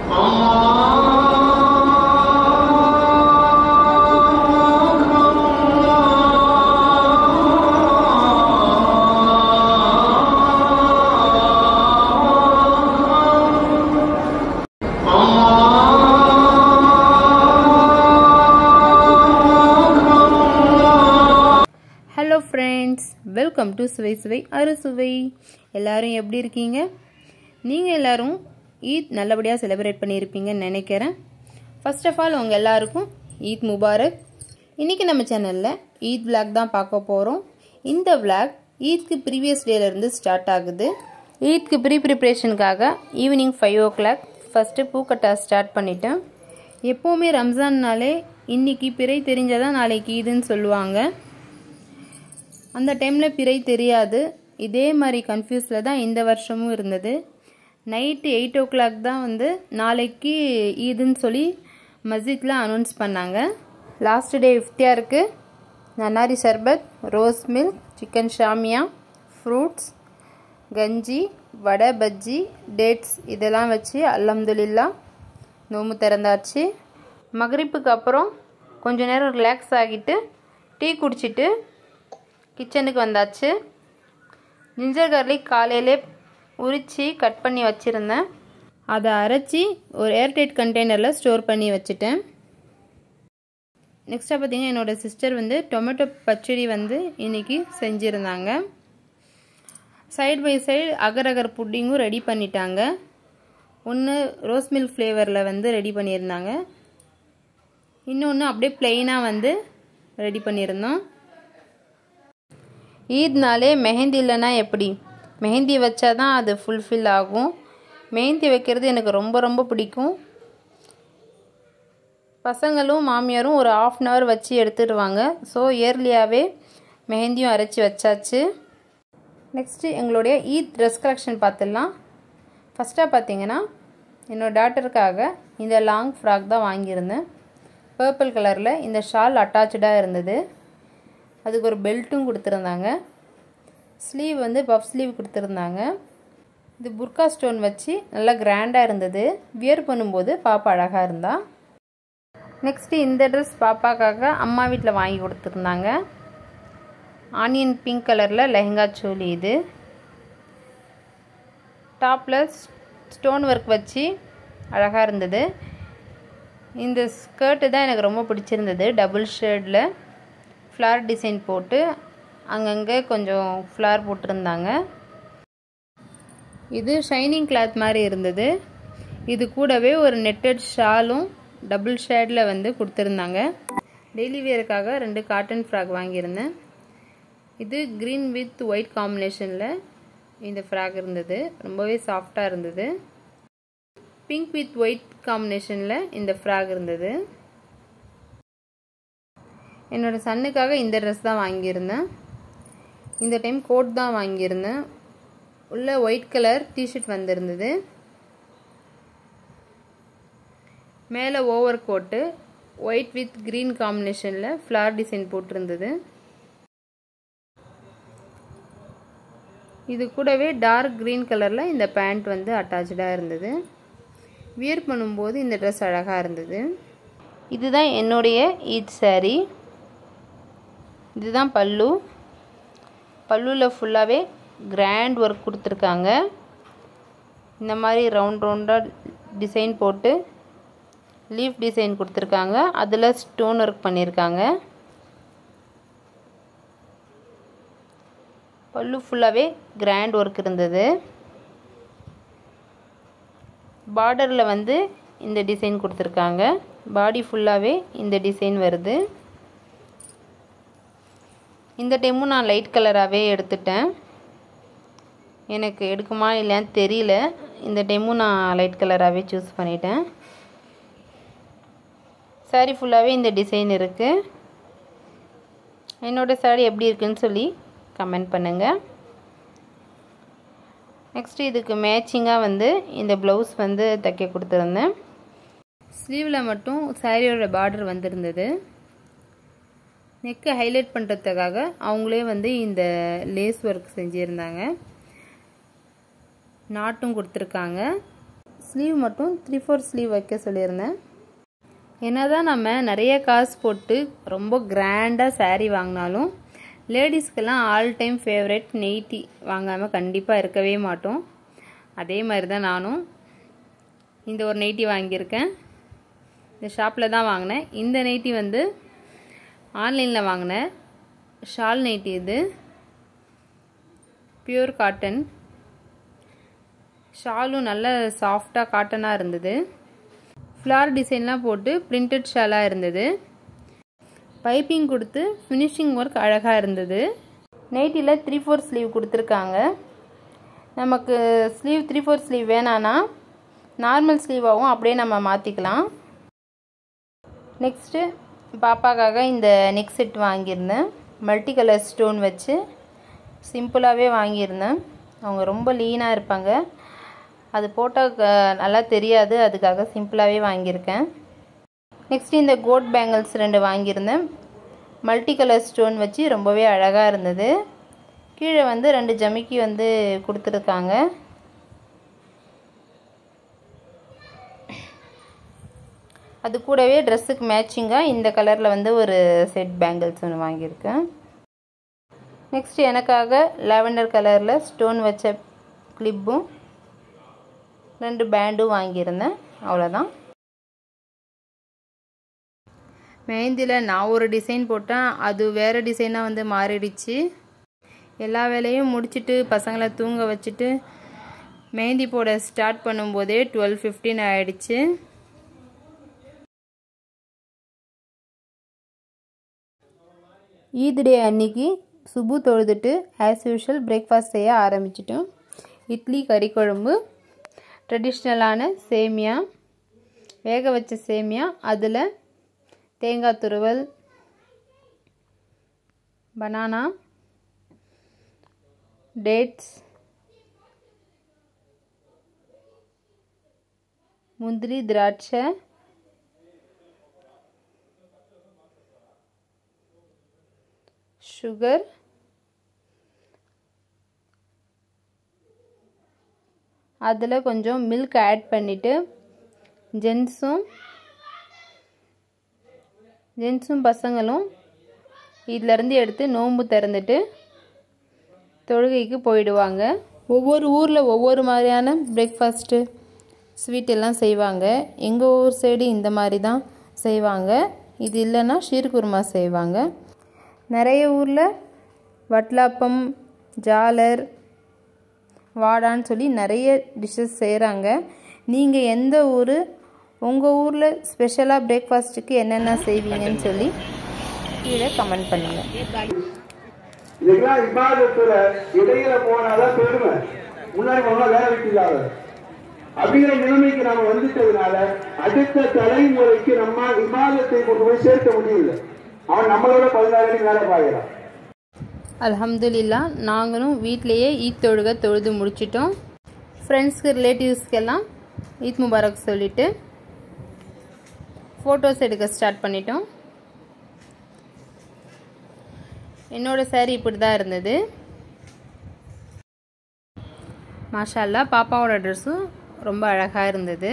Hello friends, welcome to சுவை சுவை அறுசுவை. எல்லாரும் எப்படி இருக்கீங்க? நீங்க எல்லாரும் ஈத் நல்லபடியா செலிப்ரேட் பண்ணியிருப்பீங்கன்னு நினைக்கிறேன். ஃபர்ஸ்ட் ஆஃப் ஆல் உங்க எல்லாருக்கும் ஈத் முபாரக். இன்னைக்கு நம்ம சேனல்ல ஈத் vlog தான் பார்க்க போறோம். இந்த vlog ஈத்க்கு ப்ரீவியஸ் டேல இருந்து ஸ்டார்ட் ஆகுது. ஈத்க்கு ப்ரிப்பரேஷனுக்காக ஈவினிங் 5 o'clock ஃபர்ஸ்ட் பூக்கட்டா ஸ்டார்ட் பண்ணிட்டேன். எப்பவுமே ரம்ஜான்னாலே இன்னைக்கு பிறை தெரிஞ்சாதான் நாளைக்கு ஈத்னு சொல்லுவாங்க. அந்த டைமில் பிறை தெரியாது. இதே மாதிரி கன்ஃபியூஸில் தான் இந்த வருஷமும் இருந்தது. நைட்டு 8 o'clock தான் நாளைக்கு ஈதுன்னு சொல்லி மஸ்ஜித்தில் அனௌன்ஸ் பண்ணாங்க. லாஸ்ட் டே இஃப்தியாருக்கு நன்னாரி சர்பத், rose milk, chicken Shamiya, fruits, கஞ்சி, வடை, பஜ்ஜி, டேட்ஸ் இதெல்லாம் வச்சு அல்ஹம்துலில்லாஹ் நோம்பு திறந்தாச்சு. மக்ரிப்புக்கு அப்புறம் கொஞ்ச நேரம் ரிலாக்ஸ் ஆகிட்டு டீ குடிச்சிட்டு கிச்சனுக்கு வந்தாச்சு. ஜிஞ்சர் கார்லிக் காலையிலே உரித்து கட் பண்ணி வச்சுருந்தேன். அதை அரைச்சி ஒரு ஏர்டைட் கண்டெய்னரில் ஸ்டோர் பண்ணி வச்சுட்டேன். நெக்ஸ்ட்டாக பார்த்தீங்கன்னா என்னோடய சிஸ்டர் டொமேட்டோ பச்சடி இன்றைக்கி செஞ்சுருந்தாங்க. Side by side agar agar புட்டிங்கும் ரெடி பண்ணிட்டாங்க. ஒன்று ரோஸ் மில்க் ஃப்ளேவரில் ரெடி பண்ணியிருந்தாங்க. இன்னொன்று அப்படியே ப்ளெயினாக ரெடி பண்ணியிருந்தோம். ஈத்னாலே மெஹந்தி இல்லைன்னா எப்படி? மெஹந்தி வச்சா தான் அது ஃபுல்ஃபில் ஆகும். மெஹந்தி வைக்கிறது எனக்கு ரொம்ப ரொம்ப பிடிக்கும். பசங்களும் மாமியாரும் ஒரு 1/2 hour வச்சு எடுத்துடுவாங்க. ஸோ இயர்லியாகவே மெஹந்தியும் அரைச்சி வச்சாச்சு. நெக்ஸ்ட்டு எங்களுடைய ஈத் ட்ரெஸ் கலெக்ஷன் பார்த்துடலாம். ஃபஸ்ட்டாக பார்த்தீங்கன்னா என்னோடய டாட்டருக்காக இந்த லாங் ஃப்ராக் தான் வாங்கியிருந்தேன். பர்பிள் கலரில் இந்த ஷால் அட்டாச்சாக இருந்தது. அதுக்கு ஒரு பெல்ட்டும் கொடுத்துருந்தாங்க. ஸ்லீவ் பஃப் ஸ்லீவ் கொடுத்துருந்தாங்க. இது புர்கா ஸ்டோன் வச்சு நல்லா கிராண்டாக இருந்தது. வியர் பண்ணும்போது பாப்பா அழகாக இருந்தா. நெக்ஸ்ட்டு இந்த ட்ரெஸ் பாப்பாக்காக அம்மா வீட்டில் வாங்கி கொடுத்துருந்தாங்க. ஆனியன் பிங்க் கலரில் லெஹங்கா சோலி. இது டாப்பில் ஸ்டோன் ஒர்க் வச்சு அழகாக இருந்தது. இந்த ஸ்கர்ட்டு தான் எனக்கு ரொம்ப பிடிச்சிருந்தது. டபுள் ஷேடில் ஃப்ளார் டிசைன் போட்டு அங்கங்கே கொஞ்சம் ஃப்ளார் போட்டிருந்தாங்க. இது ஷைனிங் கிளாத் மாதிரி இருந்தது. இது கூடவே ஒரு நெட்டட் ஷாலும் டபுள் ஷேடில் கொடுத்துருந்தாங்க. டெய்லி வேருக்காக 2 காட்டன் ஃப்ராக் வாங்கியிருந்தேன். இது க்ரீன் வித் ஒயிட் காம்பினேஷனில் இந்த ஃப்ராக் இருந்தது. ரொம்பவே சாஃப்டாக இருந்தது. பிங்க் வித் ஒயிட் காம்பினேஷனில் இந்த ஃப்ராக் இருந்தது. என்னோடய சன்னுக்காக இந்த ட்ரெஸ் தான் வாங்கியிருந்தேன். இந்த டைம் கோட் தான் வாங்கியிருந்தேன். உள்ள ஒயிட் கலர் டிஷர்ட் வந்திருந்தது. மேலே over coat white with green காம்பினேஷனில் ஃப்ளார் டிசைன் போட்டிருந்தது. இது கூடவே டார்க் க்ரீன் கலரில் இந்த பேண்ட் அட்டாச்சாக இருந்தது. வியர் பண்ணும்போது இந்த ட்ரெஸ் அழகாக இருந்தது. இதுதான் என்னுடைய ஈத் சாரீ. இதுதான் பல்லு. பல்லுவில் ஃபுல்லாகவே கிராண்ட் ஒர்க் கொடுத்துருக்காங்க. இந்த மாதிரி ரவுண்டாக டிசைன் போட்டு லீஃப் டிசைன் கொடுத்துருக்காங்க. அதில் ஸ்டோன் ஒர்க் பண்ணியிருக்காங்க. பல்லு ஃபுல்லாகவே கிராண்ட் ஒர்க் இருந்தது. பார்டரில் இந்த டிசைன் கொடுத்துருக்காங்க. பாடி ஃபுல்லாகவே இந்த டிசைன் வருது. இந்த டைமும் நான் லைட் கலராகவே எடுத்துட்டேன். எனக்கு எடுக்குமா இல்லையான்னு தெரியல. இந்த டைமும் நான் லைட் கலராகவே சூஸ் பண்ணிட்டேன். சாரீ ஃபுல்லாகவே இந்த டிசைன் இருக்குது. என்னோடய சாரீ எப்படி இருக்குன்னு சொல்லி கமெண்ட் பண்ணுங்கள். நெக்ஸ்ட்டு இதுக்கு மேட்சிங்காக இந்த ப்ளவுஸ் தைக்க கொடுத்துருந்தேன். ஸ்லீவில் மட்டும் சாரியோட பார்டர் வந்திருந்தது. நெக்கை ஹைலைட் பண்ணுறதுக்காக அவங்களே இந்த லேஸ் ஒர்க் செஞ்சுருந்தாங்க. நாட்டும் கொடுத்துருக்காங்க. ஸ்லீவ் மட்டும் 3/4 ஸ்லீவ் வைக்க சொல்லியிருந்தேன். என்னதான் நம்ம நிறைய காசு போட்டு ரொம்ப கிராண்டாக saree வாங்கினாலும் லேடிஸ்க்கெல்லாம் ஆல் டைம் ஃபேவரட் நைட்டி வாங்காமல் கண்டிப்பாக இருக்கவே மாட்டோம். அதே மாதிரி தான் நானும் இந்த ஒரு நைட்டி வாங்கியிருக்கேன். இந்த ஷாப்பில் தான் வாங்கினேன். இந்த நைட்டி வந்து ஆன்லைனில் வாங்கினேன். ஷால் நைட்டி இது, பியூர் காட்டன். ஷாலும் நல்ல சாஃப்டாக காட்டனாக இருந்தது. ஃப்ளார் டிசைன்லாம் போட்டு பிரிண்டட் ஷாலாக இருந்தது. பைப்பிங் கொடுத்து ஃபினிஷிங் ஒர்க் அழகாக இருந்தது. நைட்டியில் 3/4 ஸ்லீவ் கொடுத்துருக்காங்க. நமக்கு ஸ்லீவ் 3/4 ஸ்லீவ் வேணான்னா நார்மல் ஸ்லீவாகவும் அப்படியே நம்ம மாற்றிக்கலாம். நெக்ஸ்ட்டு பாப்பாக்காக இந்த நெக் செட் வாங்கியிருந்தேன். மல்டி கலர் ஸ்டோன் வச்சு சிம்பிளாகவே வாங்கியிருந்தேன். அவங்க ரொம்ப லீனாக இருப்பாங்க, அது போட்டால் நல்லா தெரியாது, அதுக்காக சிம்பிளாகவே வாங்கியிருக்கேன். நெக்ஸ்ட்டு இந்த கோட் பேங்கிள்ஸ் 2 வாங்கியிருந்தேன். மல்டி கலர் ஸ்டோன் வச்சு ரொம்பவே அழகாக இருந்தது. கீழே வந்து 2 ஜமிக்கி வந்து கொடுத்துருக்காங்க. அது கூடவே ட்ரெஸ்ஸுக்கு மேட்சிங்காக இந்த கலரில் வந்து ஒரு செட் பேங்கிள்ஸ் ஒன்று வாங்கியிருக்கேன். நெக்ஸ்ட் எனக்காக லாவெண்டர் கலரில் ஸ்டோன் வச்ச கிளிப்பும் 2 பேண்டும் வாங்கியிருந்தேன். அவ்வளோதான். மெஹந்தியில் நான் ஒரு டிசைன் போட்டேன், அது வேறு டிசைனாக வந்து மாறிடுச்சு. எல்லா வேலையும் முடிச்சுட்டு பசங்களை தூங்க வச்சுட்டு மெஹந்தி போட ஸ்டார்ட் பண்ணும்போதே 12:15 ஆகிடுச்சு. ஈத் டே அன்னைக்கு சுபு தொழுதுட்டு ஆஸ் யூஷுவல் பிரேக்ஃபாஸ்ட் செய்ய ஆரம்பிச்சிட்டோம். இட்லி, கறி குழம்பு, ட்ரெடிஷ்னலான சேமியா, வேக வச்ச சேமியா, அதில் தேங்காய் துருவல், பனானா, டேட்ஸ், முந்திரி, திராட்சை, சுகர், அதில் கொஞ்சம் மில்க் ஆட் பண்ணிவிட்டு ஜென்ஸும் பசங்களும் இதிலேருந்து எடுத்து நோன்பு திறந்துட்டு தொழுகைக்கு போயிடுவாங்க. ஒவ்வொரு ஊரில் ஒவ்வொரு மாதிரியான பிரேக்ஃபாஸ்ட்டு ஸ்வீட் எல்லாம் செய்வாங்க. எங்கள் ஊர் சைடு இந்த மாதிரி தான் செய்வாங்க. இது இல்லைன்னா ஷீர்குர்மா செய்வாங்க. நிறைய ஊரில் வட்லாப்பம், ஜாலர், வாடான்னு சொல்லி நிறைய டிஷ்ஷஸ் செய்கிறாங்க. நீங்கள் எந்த ஊர், உங்கள் ஊரில் ஸ்பெஷலாக பிரேக்ஃபாஸ்ட்டுக்கு என்னென்ன செய்வீங்கன்னு சொல்லி கீழே கமெண்ட் பண்ணுங்கள். இதெல்லாம் இபாதத்துல இடையில போனாதான் பெருமை, முன்னாடி போனா வேலை வைக்கலாத அப்படிங்கிற நிலைமைக்கு நாம வந்துட்டதுனால அடுத்த தலைமுறைக்கு நம்ம இபாதத்தை கொண்டு போய் சேர்க்க முடியல. அவன் நம்மளோட 14 அடி வேலை பார்க்கிறான். அல்ஹம்துலில்லாஹ் நாங்களும் வீட்டிலையே ஈத் தொழுகை தொழுது முடிச்சிட்டோம். ஃப்ரெண்ட்ஸ்க்கு, ரிலேட்டிவ்ஸ்க்கெல்லாம் ஈத் முபாரக் சொல்லிவிட்டு ஃபோட்டோஸ் எடுக்க ஸ்டார்ட் பண்ணிட்டோம். என்னோடய சாரீ இப்படி தான் இருந்தது. மாஷா அல்லாஹ் பாப்பாவோட ட்ரெஸ்ஸும் ரொம்ப அழகாக இருந்தது.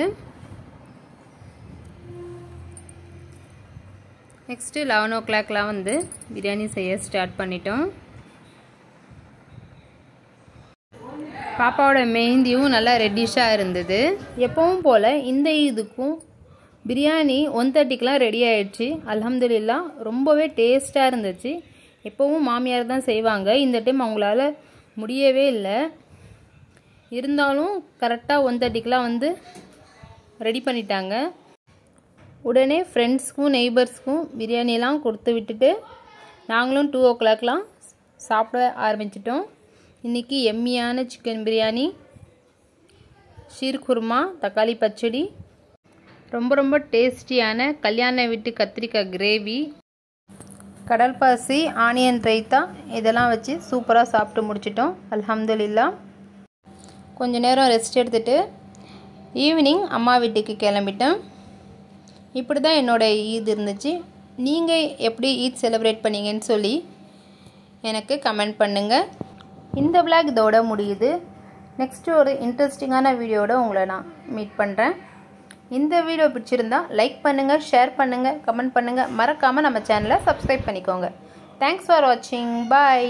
நெக்ஸ்ட்டு 11 o'clock வந்து பிரியாணி செய்ய ஸ்டார்ட் பண்ணிட்டோம். பாப்பாவோட மெஹந்தியும் நல்லா ரெட்டிஷாக இருந்தது. எப்பவும் போல் இந்த இதுக்கும் பிரியாணி 1:30க்கெலாம் ரெடி ஆகிடுச்சு. அல்ஹம்துலில்லாஹ் ரொம்பவே டேஸ்ட்டாக இருந்துச்சு. எப்போவும் மாமியார் தான் செய்வாங்க, இந்த டைம் அவங்களால முடியவே இல்லை. இருந்தாலும் கரெக்டாக 1:30க்கெலாம் வந்து ரெடி பண்ணிட்டாங்க. உடனே ஃப்ரெண்ட்ஸ்க்கும் நெய்பர்ஸ்க்கும் பிரியாணியெல்லாம் கொடுத்து விட்டுட்டு நாங்களும் 2 o'clockலாம் சாப்பிட ஆரம்பிச்சிட்டோம். இன்றைக்கி எம்மியான சிக்கன் பிரியாணி, ஷீர்குர்மா, தக்காளி பச்சடி, ரொம்ப ரொம்ப டேஸ்டியான கல்யாண வீட்டு கத்திரிக்காய் கிரேவி, கடல் பாசி, ஆனியன் ரைத்தா, இதெல்லாம் வச்சு சூப்பராக சாப்பிட்டு முடிச்சிட்டோம். அல்ஹம்துலில்லாஹ். கொஞ்சம் நேரம் ரெஸ்ட் எடுத்துகிட்டு ஈவினிங் அம்மா வீட்டுக்கு கிளம்பிட்டேன். இப்படி தான் என்னோடய ஈத் இருந்துச்சு. நீங்கள் எப்படி ஈத் செலிப்ரேட் பண்ணீங்கன்னு சொல்லி எனக்கு கமெண்ட் பண்ணுங்கள். இந்த விளாக் இதோட முடியுது. நெக்ஸ்ட்டு ஒரு இன்ட்ரெஸ்டிங்கான வீடியோட உங்களை நான் மீட் பண்ணுறேன். இந்த வீடியோ பிடிச்சிருந்தா லைக் பண்ணுங்கள், ஷேர் பண்ணுங்கள், கமெண்ட் பண்ணுங்கள். மறக்காமல் நம்ம சேனலை சப்ஸ்கிரைப் பண்ணிக்கோங்க. தேங்க்ஸ் ஃபார் வாட்சிங். பாய்.